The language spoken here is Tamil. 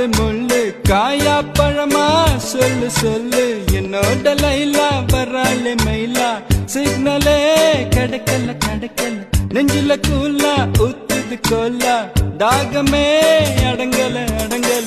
காதல் முள்ளு காயா பழமா சொல்லு சொல்லு என்னோட லைலா வராளே மயிலா சிக்னலே கிடைக்கல கிடைக்கல நெஞ்சில கூலா ஊத்துது கோலா தாகமே அடங்கல அடங்கல